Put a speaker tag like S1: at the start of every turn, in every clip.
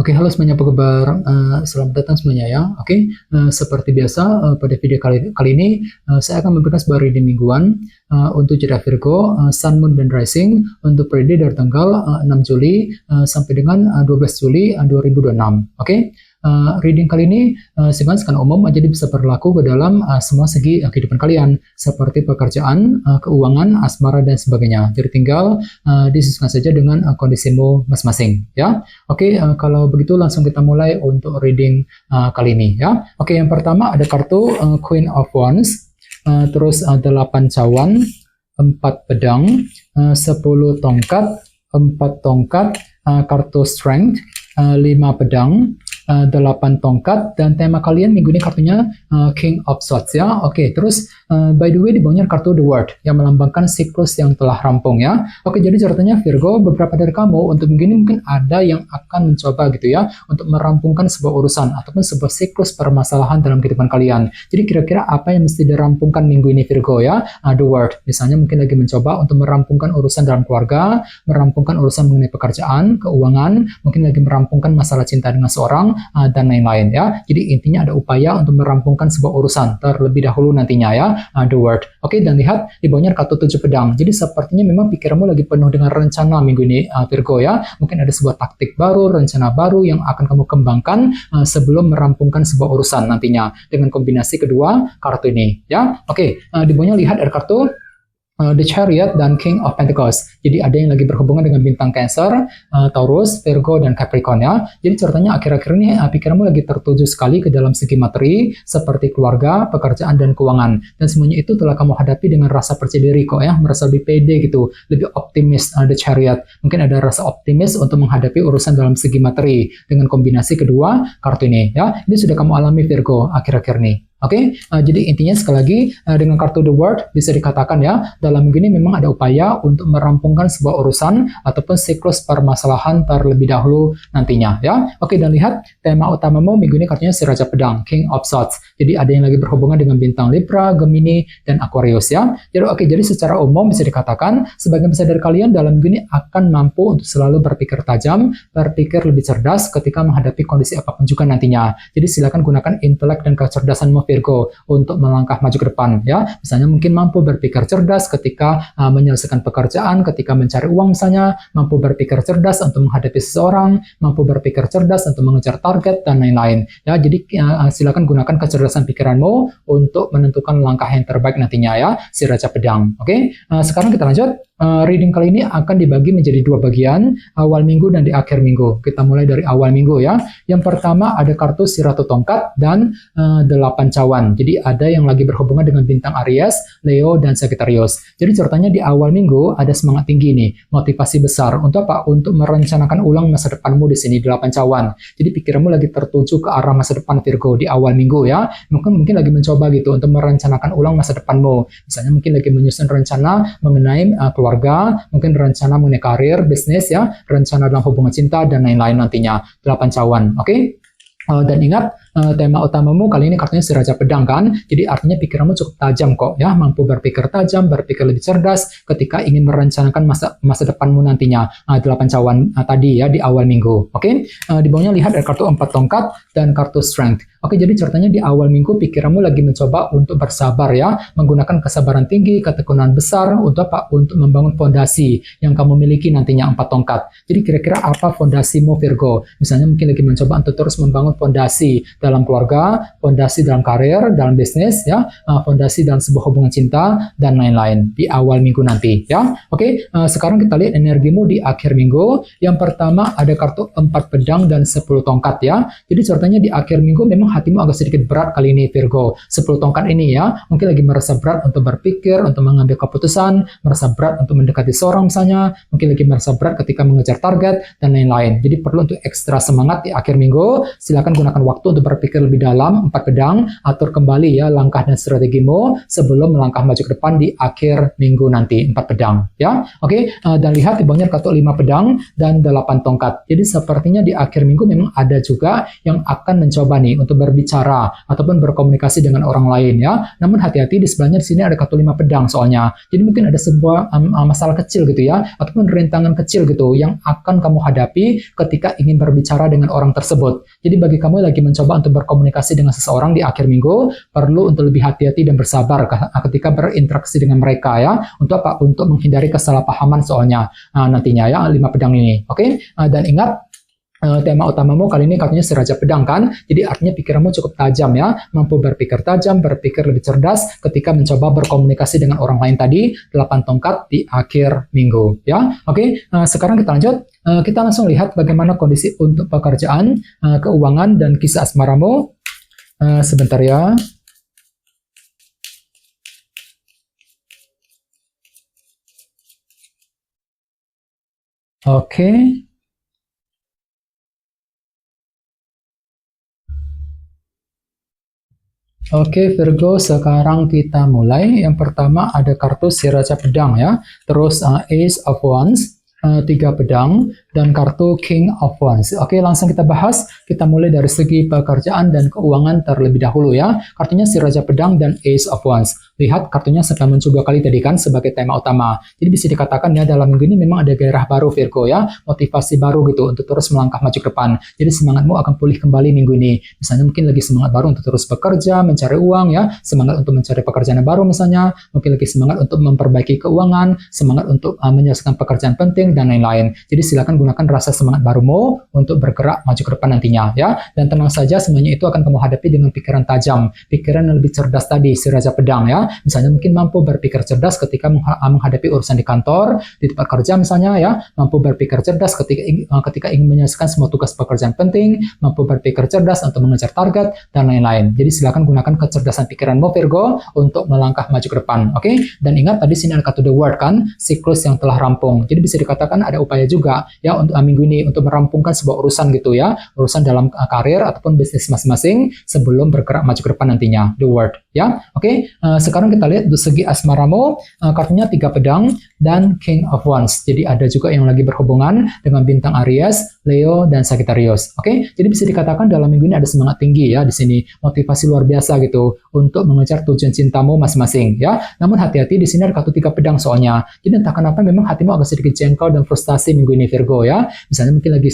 S1: Oke, halo semuanya, apa kabar? Selamat datang semuanya ya. Oke, seperti biasa pada video kali ini saya akan memberikan sebuah reading mingguan untuk zodiak Virgo, Sun, Moon, dan Rising untuk periode dari tanggal 6 Juli sampai dengan 12 Juli 2026. Oke. Reading kali ini sekan umum, jadi bisa berlaku ke dalam semua segi kehidupan kalian, seperti pekerjaan, keuangan, asmara, dan sebagainya. Jadi tinggal disesuaikan saja dengan kondisimu masing-masing ya. Oke, kalau begitu langsung kita mulai untuk reading kali ini ya. Oke, yang pertama ada kartu Queen of Wands, terus 8 cawan, 4 pedang, 10 tongkat, 4 tongkat, kartu Strength, 5 pedang, 8 tongkat, dan tema kalian minggu ini kartunya King of Swords ya. Oke, terus by the way di bawahnya kartu The World yang melambangkan siklus yang telah rampung ya. Oke, jadi ceritanya Virgo, beberapa dari kamu untuk minggu ini mungkin ada yang akan mencoba gitu ya untuk merampungkan sebuah urusan ataupun sebuah siklus permasalahan dalam kehidupan kalian. Jadi kira-kira apa yang mesti dirampungkan minggu ini Virgo ya? The World, misalnya mungkin lagi mencoba untuk merampungkan urusan dalam keluarga, merampungkan urusan mengenai pekerjaan, keuangan, mungkin lagi merampungkan masalah cinta dengan seorang, dan lain-lain ya. Jadi intinya ada upaya untuk merampungkan sebuah urusan terlebih dahulu nantinya ya. The World. Oke, dan lihat di bawahnya kartu 7 pedang. Jadi sepertinya memang pikiranmu lagi penuh dengan rencana minggu ini Virgo ya. Mungkin ada sebuah taktik baru, rencana baru yang akan kamu kembangkan sebelum merampungkan sebuah urusan nantinya dengan kombinasi kedua kartu ini ya. Oke, di bawahnya lihat ada kartu The Chariot dan King of Pentacles. Jadi ada yang lagi berhubungan dengan bintang Cancer, Taurus, Virgo, dan Capricorn ya. Jadi ceritanya akhir-akhir ini pikiranmu lagi tertuju sekali ke dalam segi materi seperti keluarga, pekerjaan, dan keuangan. Dan semuanya itu telah kamu hadapi dengan rasa percaya diri kok ya, merasa lebih pede gitu, lebih optimis. The Chariot. Mungkin ada rasa optimis untuk menghadapi urusan dalam segi materi dengan kombinasi kedua kartu ini ya. Ini sudah kamu alami Virgo akhir-akhir ini. Oke, jadi intinya sekali lagi dengan kartu The World bisa dikatakan ya, dalam minggu ini memang ada upaya untuk merampungkan sebuah urusan ataupun siklus permasalahan terlebih dahulu nantinya ya. Oke, dan lihat tema utamamu minggu ini kartunya si Raja Pedang, King of Swords. Jadi ada yang lagi berhubungan dengan bintang Libra, Gemini, dan Aquarius ya. Jadi oke, jadi secara umum bisa dikatakan sebagian besar dari kalian dalam minggu ini akan mampu untuk selalu berpikir tajam, berpikir lebih cerdas ketika menghadapi kondisi apapun juga nantinya. Jadi silakan gunakan intelek dan kecerdasanmu Virgo untuk melangkah maju ke depan ya. Misalnya mungkin mampu berpikir cerdas ketika menyelesaikan pekerjaan, ketika mencari uang misalnya, mampu berpikir cerdas untuk menghadapi seseorang, mampu berpikir cerdas untuk mengejar target dan lain-lain ya. Jadi silakan gunakan kecerdasan pikiranmu untuk menentukan langkah yang terbaik nantinya ya, si Raja Pedang. Oke, sekarang kita lanjut. Reading kali ini akan dibagi menjadi dua bagian, awal minggu dan di akhir minggu. Kita mulai dari awal minggu ya. Yang pertama ada kartu si Ratu Tongkat dan 8 cawan. Jadi ada yang lagi berhubungan dengan bintang Aries, Leo, dan Sagittarius. Jadi ceritanya di awal minggu ada semangat tinggi nih, motivasi besar. Untuk apa? Untuk merencanakan ulang masa depanmu di sini, 8 cawan. Jadi pikiranmu lagi tertuju ke arah masa depan Virgo di awal minggu ya. Mungkin lagi mencoba gitu untuk merencanakan ulang masa depanmu. Misalnya mungkin lagi menyusun rencana mengenai keluarga, mungkin rencana mengenai karir, bisnis ya, rencana dalam hubungan cinta, dan lain-lain nantinya. 8 cawan, oke? Dan ingat, tema utamamu kali ini kartunya si Raja Pedang kan, jadi artinya pikiranmu cukup tajam kok ya, mampu berpikir tajam, berpikir lebih cerdas ketika ingin merencanakan masa depanmu nantinya. 8 cawan tadi ya di awal minggu, oke? Di bawahnya lihat ada kartu 4 tongkat dan kartu Strength. Oke, jadi ceritanya di awal minggu pikiranmu lagi mencoba untuk bersabar ya, menggunakan kesabaran tinggi, ketekunan besar untuk apa? Untuk membangun fondasi yang kamu miliki nantinya 4 tongkat. Jadi kira-kira apa fondasimu Virgo? Misalnya mungkin lagi mencoba untuk terus membangun fondasi dalam keluarga, fondasi dalam karir, dalam bisnis ya, fondasi dalam sebuah hubungan cinta, dan lain-lain di awal minggu nanti ya. Oke, sekarang kita lihat energimu di akhir minggu. Yang pertama ada kartu 4 pedang dan 10 tongkat ya. Jadi ceritanya di akhir minggu memang hatimu agak sedikit berat kali ini Virgo. 10 tongkat ini ya, mungkin lagi merasa berat untuk berpikir, untuk mengambil keputusan, merasa berat untuk mendekati seorang misalnya, mungkin lagi merasa berat ketika mengejar target, dan lain-lain. Jadi perlu untuk ekstra semangat di akhir minggu. Silakan gunakan waktu untuk berpikir lebih dalam, 4 pedang, atur kembali ya langkah dan strategimu sebelum melangkah maju ke depan di akhir minggu nanti, 4 pedang ya. Oke, dan lihat di bawahnya kartu 5 pedang dan 8 tongkat. Jadi sepertinya di akhir minggu memang ada juga yang akan mencoba nih untuk berbicara ataupun berkomunikasi dengan orang lain ya. Namun hati-hati, di sebelahnya di sini ada kartu 5 pedang soalnya. Jadi mungkin ada sebuah masalah kecil gitu ya, ataupun rintangan kecil gitu yang akan kamu hadapi ketika ingin berbicara dengan orang tersebut. Jadi bagi kamu yang lagi mencoba untuk berkomunikasi dengan seseorang di akhir minggu, perlu untuk lebih hati-hati dan bersabar ketika berinteraksi dengan mereka ya. Untuk apa? Untuk menghindari kesalahpahaman soalnya nantinya ya, 5 pedang ini. Oke? Dan ingat, tema utamamu kali ini kartunya si Raja Pedang kan, jadi artinya pikiranmu cukup tajam ya, mampu berpikir tajam, berpikir lebih cerdas ketika mencoba berkomunikasi dengan orang lain tadi, 8 tongkat di akhir minggu ya. Oke, sekarang kita lanjut, kita langsung lihat bagaimana kondisi untuk pekerjaan, keuangan, dan kisah asmaramu. Sebentar ya. Oke. Oke Virgo, sekarang kita mulai. Yang pertama ada kartu si Raja Pedang ya, terus Ace of Wands, 3 pedang, dan kartu King of Wands. Oke, langsung kita bahas. Kita mulai dari segi pekerjaan dan keuangan terlebih dahulu ya. Kartunya si Raja Pedang dan Ace of Wands. Lihat kartunya sudah muncul 2 kali tadi kan sebagai tema utama. Jadi bisa dikatakan ya dalam minggu ini memang ada gairah baru Virgo ya, motivasi baru gitu untuk terus melangkah maju ke depan. Jadi semangatmu akan pulih kembali minggu ini. Misalnya mungkin lagi semangat baru untuk terus bekerja, mencari uang ya, semangat untuk mencari pekerjaan yang baru misalnya, mungkin lagi semangat untuk memperbaiki keuangan, semangat untuk menyelesaikan pekerjaan penting dan lain-lain. Jadi silakan gunakan rasa semangat barumu untuk bergerak maju ke depan nantinya ya. Dan tenang saja, semuanya itu akan kamu hadapi dengan pikiran tajam, pikiran yang lebih cerdas tadi si Raja Pedang ya. Misalnya mungkin mampu berpikir cerdas ketika menghadapi urusan di kantor, di tempat kerja misalnya ya, mampu berpikir cerdas ketika ingin menyelesaikan semua tugas pekerjaan penting, mampu berpikir cerdas untuk mengejar target dan lain-lain. Jadi silakan gunakan kecerdasan pikiranmu Virgo untuk melangkah maju ke depan. Oke? Dan ingat tadi sini ada kartu The World kan, siklus yang telah rampung. Jadi bisa dikatakan ada upaya juga ya untuk minggu ini untuk merampungkan sebuah urusan gitu ya, urusan dalam karir ataupun bisnis masing-masing sebelum bergerak maju ke depan nantinya. The World ya. Oke, sekarang kita lihat dari segi asmaramu, kartunya 3 pedang dan King of Wands. Jadi ada juga yang lagi berhubungan dengan bintang Aries, Leo, dan Sagittarius. Oke, jadi bisa dikatakan dalam minggu ini ada semangat tinggi ya di sini, motivasi luar biasa gitu untuk mengejar tujuan cintamu masing-masing ya. Namun hati-hati, di sini ada kartu 3 pedang soalnya. Jadi entah kenapa memang hatimu agak sedikit jengkel dan frustasi minggu ini Virgo ya. Misalnya mungkin lagi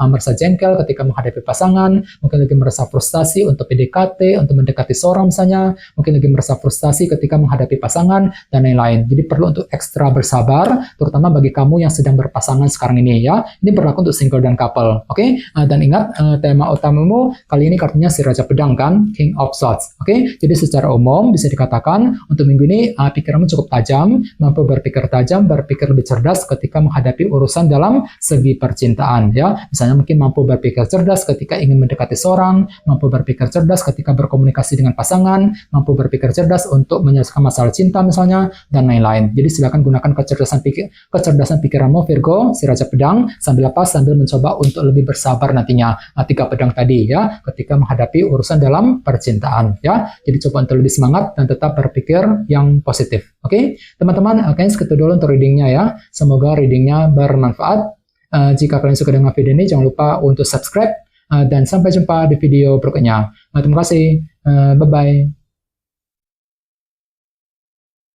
S1: merasa jengkel ketika menghadapi pasangan, mungkin lagi merasa frustasi untuk PDKT, untuk mendekati seorang misalnya, mungkin lagi merasa frustasi ketika menghadapi pasangan dan lain-lain. Jadi perlu untuk ekstra bersabar, terutama bagi kamu yang sedang berpasangan sekarang ini ya. Ini berlaku untuk single dan couple. Oke? Dan ingat tema utamamu kali ini kartunya si Raja Pedang kan, King of Swords. Oke? Jadi secara umum bisa dikatakan untuk minggu ini pikiranmu cukup tajam, mampu berpikir tajam, berpikir lebih cerdas ketika menghadapi urusan dalam segi percintaan ya. Misalnya mungkin mampu berpikir cerdas ketika ingin mendekati seorang, mampu berpikir cerdas ketika berkomunikasi dengan pasangan, mampu berpikir cerdas untuk menyelesaikan masalah cinta misalnya, dan lain-lain. Jadi silakan gunakan kecerdasan pikiranmu Virgo, si Raja Pedang, sambil mencoba untuk lebih bersabar nantinya 3 pedang tadi ya, ketika menghadapi urusan dalam percintaan ya. Jadi coba untuk lebih semangat dan tetap berpikir yang positif. Oke, teman-teman, kayaknya segitu dulu untuk readingnya ya. Semoga readingnya bermanfaat. Jika kalian suka dengan video ini, jangan lupa untuk subscribe, dan sampai jumpa di video berikutnya. Terima kasih. Bye-bye.